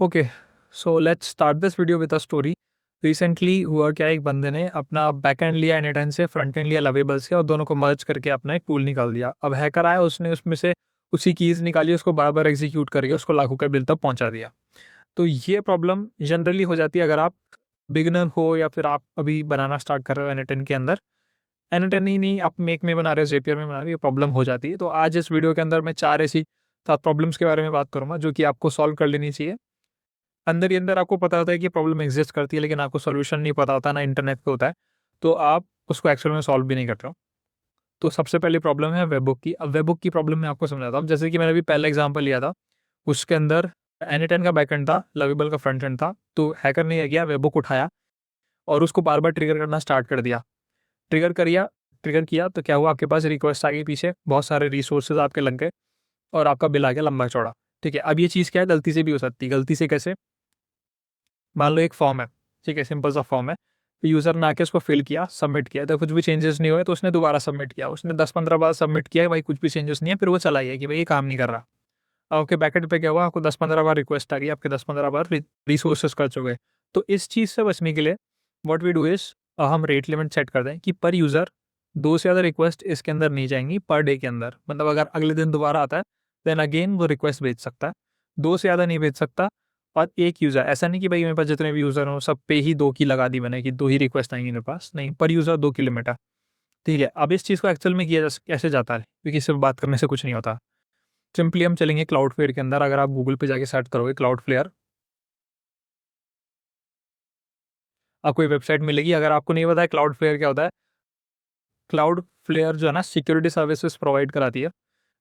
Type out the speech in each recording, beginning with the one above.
Okay, so let's start this video with a story. Recently हुआ क्या, एक बंदे ने अपना बैक एंड लिया एन से, फ्रंट एंड लिया लवेबल से, और दोनों को मर्ज करके अपना एक टूल निकाल दिया। अब हैकर आया, उसने उसमें से उसी कीज़ निकाली, उसको बार बार एग्जीक्यूट करके उसको लाखों का बिल तक पहुंचा दिया। तो ये प्रॉब्लम जनरली हो जाती है अगर आप बिगिनर हो या फिर आप अभी बनाना स्टार्ट कर रहे हो एन के अंदर। एन ही नहीं, आप मेक में बना रहे हो, जेपियर में बना रहे हो, ये प्रॉब्लम हो जाती है। तो आज इस वीडियो के अंदर मैं 4 ऐसी 7 प्रॉब्लम्स के बारे में बात करूंगा जो कि आपको सॉल्व कर लेनी चाहिए। अंदर ही अंदर आपको पता होता है कि प्रॉब्लम एग्जिस्ट करती है, लेकिन आपको सॉल्यूशन नहीं पता होता, ना इंटरनेट पे होता है, तो आप उसको एक्चुअल में सॉल्व भी नहीं करते हो। तो सबसे पहली प्रॉब्लम है वेबबुक की। अब वेबबुक की प्रॉब्लम मैं आपको समझाता हूँ। जैसे कि मैंने अभी पहला एग्जांपल लिया था, उसके अंदर एन का बैकएंड था, लवेबल का फ्रंट एंड था। तो हैकर ने किया, वेबबुक उठाया और उसको बार बार ट्रिगर करना स्टार्ट कर दिया। ट्रिगर किया तो क्या हुआ, आपके पास रिक्वेस्ट आ गई, पीछे बहुत सारे रिसोर्सेज आपके लग गए और आपका बिल आ गया लंबा चौड़ा। ठीक है, अब ये चीज़ क्या है, गलती से भी हो सकती है। गलती से कैसे? मान लो एक फॉर्म है, ठीक है, सिंपल सा फॉर्म है, यूज़र ने आके उसको फिल किया, सबमिट किया, तो कुछ भी चेंजेस नहीं हुए, तो उसने दोबारा सबमिट किया। उसने 10-15 बार सबमिट किया, भाई कुछ भी चेंजेस नहीं है, फिर वो चला गया कि भाई ये काम नहीं कर रहा। अब आपके बैकेंड पे क्या हुआ, आपको 10-15 बार रिक्वेस्ट आ गई, आपके 10-15 बार रिसोर्सेज खर्च हो गए। तो इस चीज़ से बचने के लिए व्हाट वी डू इज, हम रेट लिमिट सेट कर दें कि पर यूज़र 2 से ज़्यादा रिक्वेस्ट इसके अंदर नहीं जाएंगी पर डे के अंदर। मतलब अगर अगले दिन दोबारा आता है, देन अगेन वो रिक्वेस्ट भेज सकता है, 2 से ज़्यादा नहीं भेज सकता। और एक यूज़र, ऐसा नहीं कि भाई मेरे पास जितने भी यूज़र हो सब पे ही 2 की लगा दी मैंने कि 2 ही रिक्वेस्ट आएंगी मेरे पास, नहीं, पर यूज़र 2 की लिमिट है। ठीक है, अब इस चीज़ को एक्चुअल में किया कैसे जाता है, क्योंकि सिर्फ बात करने से कुछ नहीं होता। सिंपली हम चलेंगे क्लाउडफ्लेयर के अंदर। अगर आप गूगल पे जाके सर्च करोगे क्लाउडफ्लेयर, आपको एक वेबसाइट मिलेगी। अगर आपको नहीं पता है क्लाउडफ्लेयर क्या होता है, क्लाउडफ्लेयर जो है ना, सिक्योरिटी सर्विसेज प्रोवाइड कराती है।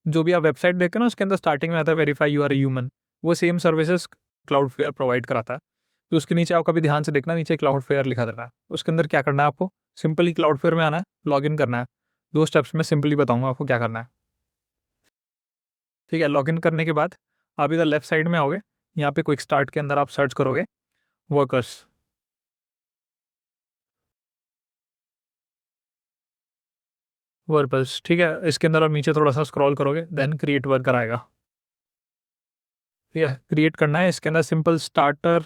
जो भी आप वेबसाइट देखते हैं ना, उसके अंदर स्टार्टिंग में आता है verify you are a human, वो सेम सर्विसेज क्लाउडफ्लेयर प्रोवाइड कराता है। तो उसके नीचे आप कभी ध्यान से देखना, नीचे क्लाउडफ्लेयर लिखा रहता है। उसके अंदर क्या करना है आपको, सिंपली क्लाउडफ्लेयर में आना है, लॉग इन करना है। 2 स्टेप्स में सिंपली बताऊंगा आपको क्या करना है। ठीक है, लॉग इन करने के बाद आप इधर लेफ्ट साइड में आओगे, यहाँ पे क्विक स्टार्ट के अंदर आप सर्च करोगे वर्कर्स, वर्बल्स। ठीक है, इसके अंदर आप नीचे थोड़ा सा स्क्रॉल करोगे, देन क्रिएट वर्कर आएगा। ठीक है, क्रिएट करना है, इसके अंदर simple starter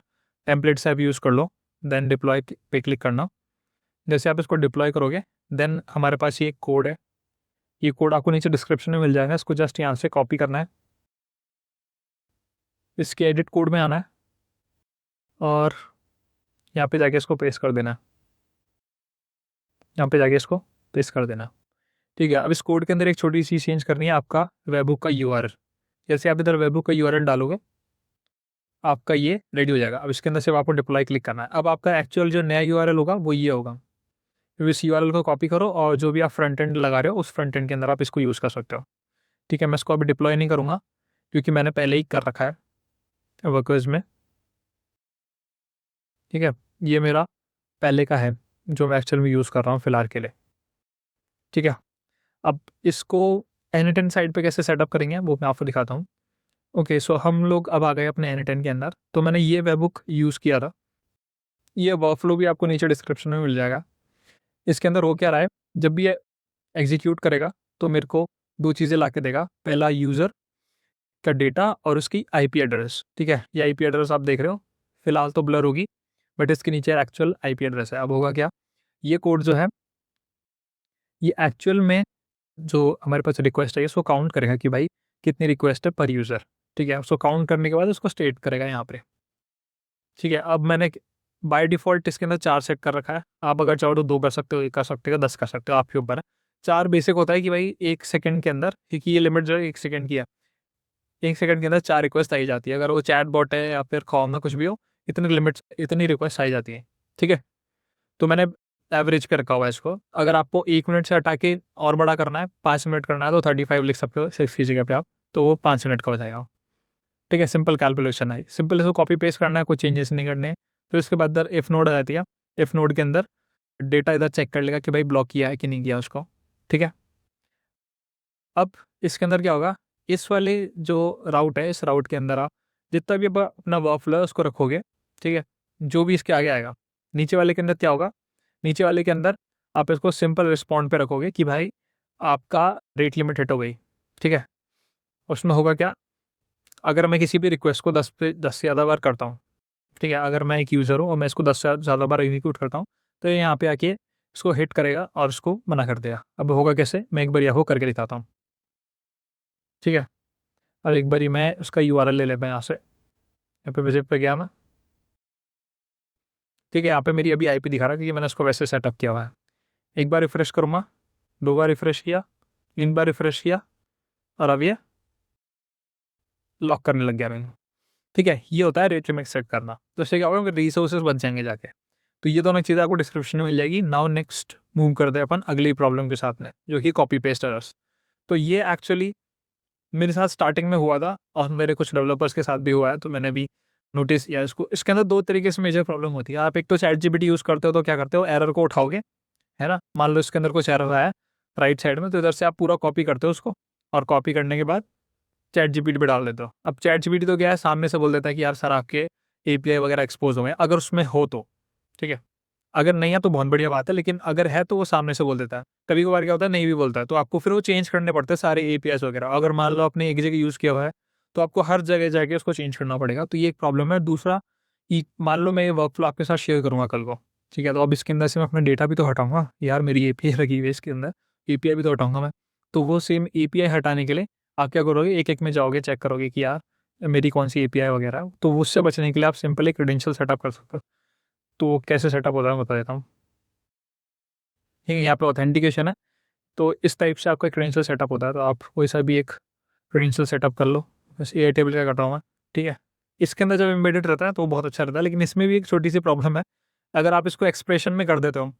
templates app use कर लो, देन डिप्लॉय पे क्लिक करना। जैसे आप इसको डिप्लॉय करोगे, देन हमारे पास ये एक कोड है, ये कोड आपको नीचे डिस्क्रिप्शन में मिल जाएगा। इसको जस्ट यहाँ से कॉपी करना है, इसके एडिट कोड में आना है और यहाँ पे जाके इसको पेस्ट कर देना है, यहाँ पे जाके इसको पेस्ट कर देना। ठीक है, अब इस कोड के अंदर एक छोटी सी चेंज करनी है, आपका वेबहुक का यूआरएल। जैसे आप इधर वेबहुक का यूआरएल डालोगे, आपका ये रेडी हो जाएगा। अब इसके अंदर सिर्फ आपको डिप्लॉय क्लिक करना है। अब आपका एक्चुअल जो नया यूआरएल होगा वो ये होगा। फिर इस यूआरएल को कॉपी करो और जो भी आप फ्रंट एंड लगा रहे हो उस फ्रंट एंड के अंदर आप इसको यूज़ कर सकते हो। ठीक है, मैं इसको अभी डिप्लॉय नहीं करूँगा क्योंकि मैंने पहले ही कर रखा है वर्कर्स में। ठीक है, ये मेरा पहले का है जो मैं एक्चुअल में यूज़ कर रहा हूँ फिलहाल के लिए। ठीक है, अब इसको एन साइड पे कैसे सेटअप करेंगे वो मैं आपको दिखाता हूँ। ओके, सो हम लोग अब आ गए अपने एन के अंदर। तो मैंने ये वेबहुक यूज़ किया था, ये वर्कफ्लो भी आपको नीचे डिस्क्रिप्शन में मिल जाएगा। इसके अंदर हो क्या रहा है, जब भी ये एग्जीक्यूट करेगा तो मेरे को 2 चीज़ें ला के देगा। पहला यूज़र का डेटा और उसकी आईपी एड्रेस। ठीक है, ये आईपी एड्रेस आप देख रहे हो, फिलहाल तो ब्लर होगी, बट इसके नीचे एक्चुअल आईपी एड्रेस है। अब होगा क्या, ये कोड जो है ये एक्चुअल में जो हमारे पास रिक्वेस्ट है इसको काउंट करेगा कि भाई कितनी रिक्वेस्ट है पर यूज़र। ठीक है, उसको काउंट करने के बाद उसको स्टेट करेगा यहाँ पे। ठीक है, अब मैंने बाय डिफ़ॉल्ट इसके अंदर 4 सेट कर रखा है। आप अगर चाहो तो 2 कर सकते हो, 1 कर सकते हो, 10 कर सकते हो, आपके ऊपर है। 4 बेसिक होता है कि भाई 1 सेकंड के अंदर, क्योंकि ये लिमिट जो है 1 सेकंड की है, 1 सेकंड के अंदर 4 रिक्वेस्ट आई जाती है। अगर वो चैट बॉट है या फिर कॉम है, कुछ भी हो, इतनी लिमिट्स, इतनी रिक्वेस्ट आई जाती है। ठीक है, तो मैंने एवरेज पे रखा हुआ है इसको। अगर आपको 1 मिनट से हटा के और बड़ा करना है, 5 मिनट करना है, तो 35 लिख सकते हो 6 की जगह पे आप, तो वो 5 मिनट का हो जाएगा। ठीक है, सिंपल कैलकुलेशन है, सिंपल इसको कॉपी पेस्ट करना है, कोई चेंजेस नहीं करने हैं। फिर उसके बाद इधर इफ नोड आ जाती है, इफ नोड के अंदर डेटा इधर चेक कर लेगा कि भाई ब्लॉक किया है कि नहीं किया उसको। ठीक है, अब इसके अंदर क्या होगा, इस वाले जो राउट है, इस राउट के अंदर आप जितना भी अपना वर्कफ्लो है उसको रखोगे। ठीक है, जो भी इसके आगे आएगा, नीचे वाले के अंदर क्या होगा, नीचे वाले के अंदर आप इसको सिंपल रिस्पॉन्ड पे रखोगे कि भाई आपका रेट लिमिट हिट हो गई। ठीक है, उसमें होगा क्या, अगर मैं किसी भी रिक्वेस्ट को 10 से ज़्यादा बार करता हूँ, ठीक है, अगर मैं एक यूज़र हूँ और मैं इसको 10 से ज़्यादा बार एग्जीक्यूट करता हूँ, तो ये यहाँ पे आके इसको हिट करेगा और इसको मना कर देगा। अब होगा कैसे, मैं एक बार यहाँ करके दिखाता हूँ, ठीक है। अब एक बारी मैं उसका यूआरएल ले लेता हूँ यहाँ से, यहाँ पे विजिट पे गया मैं, ठीक है, यहाँ पे मेरी अभी आईपी दिखा रहा है क्योंकि मैंने उसको वैसे सेटअप किया हुआ है। एक बार रिफ्रेश करूँगा, 2 बार रिफ्रेश किया, 3 बार रिफ्रेश किया और अब ये लॉक करने लग गया मैंने, ठीक है। ये होता है रेट लिमिट सेट करना, तो इससे क्या होगा, रिसोर्सेज बच जाएंगे जाके। तो ये दोनों चीज़ें आपको डिस्क्रिप्शन में मिल जाएगी। नाउ नेक्स्ट मूव करते हैं अपन अगली प्रॉब्लम के साथ में, जो कि कॉपी पेस्ट एरर्स। तो ये एक्चुअली मेरे साथ स्टार्टिंग में हुआ था और मेरे कुछ डेवलपर्स के साथ भी हुआ है, तो मैंने भी नोटिस किया इसको। इसके अंदर 2 तरीके से मेजर प्रॉब्लम होती है। आप एक तो चैट जीपीटी यूज़ करते हो, तो क्या करते हो, एरर को उठाओगे, है ना। मान लो इसके अंदर कुछ एरर आया राइट साइड में, तो इधर से आप पूरा कॉपी करते हो उसको, और कॉपी करने के बाद चैट जीपीटी पे डाल देते हो। अब चैट जीपीटी तो क्या है, सामने से बोल देता है कि यार सर आपके एपीआई वगैरह एक्सपोज हो गए, अगर उसमें हो तो, ठीक है। अगर नहीं है तो बहुत बढ़िया बात है, लेकिन अगर है तो वो सामने से बोल देता है। कभी कभार क्या होता है, नहीं भी बोलता है, तो आपको फिर वो चेंज करने पड़ते हैं सारे एपीआई वगैरह। अगर मान लो आपने एक जगह यूज़ किया हुआ है, तो आपको हर जगह जाके उसको चेंज करना पड़ेगा, तो ये एक प्रॉब्लम है। दूसरा, मान लो मैं ये वर्कफ्लो आपके साथ शेयर करूँगा कल को, ठीक है, तो अब इसके अंदर से मैं अपना डेटा भी तो हटाऊंगा यार, मेरी एपीआई लगी हुई है इसके अंदर, एपीआई भी तो हटाऊंगा मैं। तो वो सेम एपीआई हटाने के लिए आप क्या करोगे, एक एक में जाओगे, चेक करोगे कि यार मेरी कौन सी एपीआई वगैरह है। तो उससे बचने के लिए आप सिंपली क्रेडेंशियल सेटअप कर सकते हो। तो कैसे सेटअप होता है मैं बता देता हूँ, ठीक है। यहाँ पे ऑथेंटिकेशन है, तो इस टाइप से आपका क्रेडेंशियल सेटअप होता है। तो आप कोई सा भी एक क्रेडेंशियल सेटअप कर लो, बस ए टेबल का कर रहा हूँ मैं, ठीक है। इसके अंदर जब एम्बेडेड रहता है तो वो बहुत अच्छा रहता है, लेकिन इसमें भी एक छोटी सी प्रॉब्लम है। अगर आप इसको एक्सप्रेशन में कर देते हो,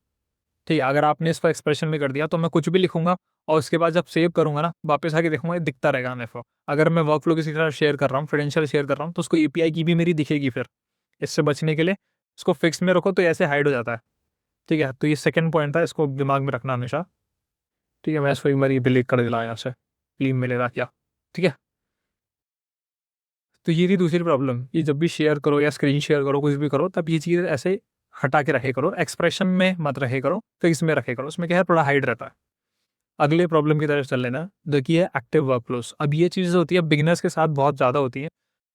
ठीक है, अगर आपने इसको एक्सप्रेशन में कर दिया, तो मैं कुछ भी लिखूंगा और उसके बाद जब सेव करूंगा ना, वापस आके देखूंगा, ये दिखता रहेगा मेरे को। अगर मैं वर्कफ्लो किसी तरह शेयर कर रहा हूँ, क्रेडेंशियल शेयर कर रहा हूँ, तो उसको एपीआई की भी मेरी दिखेगी फिर। इससे बचने के लिए इसको फिक्स में रखो, तो ऐसे हाइड हो जाता है, ठीक है। तो ये सेकंड पॉइंट था, इसको दिमाग में रखना हमेशा, ठीक है। मैं इसको एक बार डिलीट कर दिला यहाँ से, क्लीन मिलेगा क्या, ठीक है। तो ये थी दूसरी प्रॉब्लम, ये जब भी शेयर करो या स्क्रीन शेयर करो, कुछ भी करो, तब ये चीज़ ऐसे हटा के रखे करो, एक्सप्रेशन में मत रखे करो, फिक्स में रखे करो, उसमें क्या है, थोड़ा हाइड रहता है। अगले प्रॉब्लम की तरफ चल लेना, जो कि है एक्टिव वर्कफ्लोस। अब ये चीज़ होती है बिगिनर्स के साथ बहुत ज़्यादा होती है,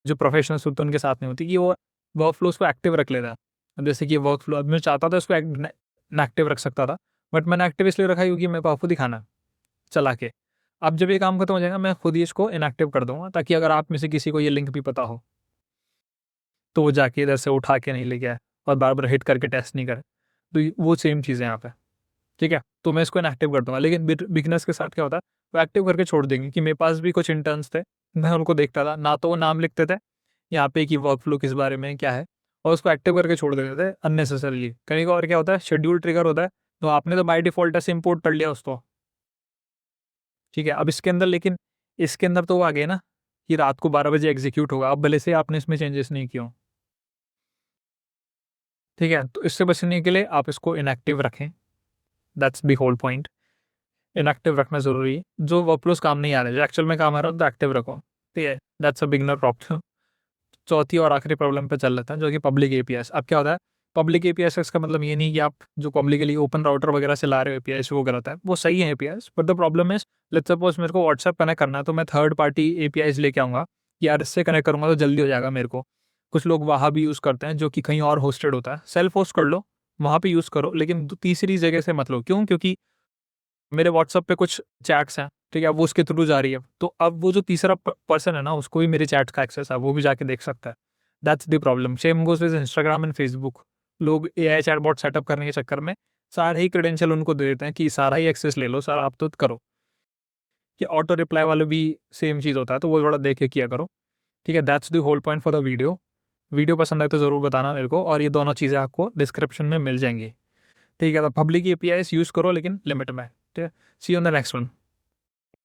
जो प्रोफेशनल्स होते हैं उनके साथ नहीं होती, कि वो वर्कफ्लोस को एक्टिव रख लेता है। अब जैसे कि वर्कफ्लो, अब मैं चाहता था इसको एक्टिव रख सकता था, बट मैंने एक्टिव इसलिए रखा क्योंकि मेरे को आपको दिखाना है चला के। अब जब ये काम खत्म हो जाएगा, मैं खुद ही इसको इनएक्टिव कर दूंगा, ताकि अगर आप में से किसी को ये लिंक भी पता हो, तो वो जाके इधर से उठा के नहीं ले गया और बार बार हिट करके टेस्ट नहीं करे। तो वो सेम चीज़ है यहाँ पे, ठीक है। तो मैं इसको इनएक्टिव कर दूंगा, लेकिन बिगनर्स के साथ क्या होता है, वो एक्टिव करके छोड़ देंगे। कि मेरे पास भी कुछ इंटर्न्स थे, मैं उनको देखता था ना, तो वो नाम लिखते थे यहाँ पे कि वर्कफ्लो किस बारे में क्या है, और उसको एक्टिव करके छोड़ देते थे अननेसेसरली। कहीं का और क्या होता है, शेड्यूल ट्रिगर होता है, तो आपने तो बाय डिफॉल्ट ऐसे इंपोर्ट कर लिया उसको, ठीक है। अब इसके अंदर, लेकिन इसके अंदर तो वो आ गए ना कि रात को 12 बजे एग्जीक्यूट होगा, अब भले से आपने इसमें चेंजेस नहीं किए हों, ठीक है। तो इससे बचने के लिए आप इसको इनएक्टिव रखें, that's the whole point. Inactive रखना ज़रूरी है। जो वर्कफ्लोज काम नहीं आ रहे, जो एक्चुअल में काम आ रहा है, तो एक्टिव रखो, ठीक है। That's a beginner problem. चौथी और आखिरी प्रॉब्लम पे चल लेता है, जो कि पब्लिक एपीआई। अब क्या होता है, पब्लिक एपीआई का मतलब ये नहीं कि आप जो पब्लिकली ओपन राउटर वगैरह से ला रहे हो एपीआई, वो गलत है, वो सही है API, but the problem is, let's suppose मेरे को व्हाट्सएप कनेक्ट करना है, तो मैं थर्ड पार्टी एपीआई लेके आऊँगा कि यार इससे कनेक्ट करूँगा तो जल्दी हो जाएगा मेरे को। कुछ लोग वहाँ भी यूज़ करते हैं, जो कि कहीं और होस्टेड होता है, सेल्फ होस्ट कर लो, वहाँ पे यूज़ करो, लेकिन तीसरी जगह से मत लो। क्यों? क्योंकि मेरे व्हाट्सएप पे कुछ चैट्स हैं, ठीक है, वो उसके थ्रू जा रही है, तो अब वो जो तीसरा पर्सन है ना, उसको भी मेरे चैट्स का एक्सेस है, वो भी जाके देख सकता है। That's the problem. Same goes with Instagram and Facebook. लोग एआई चैटबॉट सेटअप करने के चक्कर में सारे ही क्रेडेंशियल उनको दे देते हैं कि सारा ही एक्सेस ले लो सर, आप तो करो। कि ऑटो रिप्लाई वाले भी सेम चीज़ होता है, तो वो थोड़ा देख के किया करो, ठीक है। That's the whole point for the video. Video पसंद आए तो ज़रूर बताना मेरे को, और ये दोनों चीज़ें आपको डिस्क्रिप्शन में मिल जाएंगी, ठीक है। तो पब्लिक एपीआई यूज़ करो, लेकिन लिमिट में, ठीक है। See you on the next one.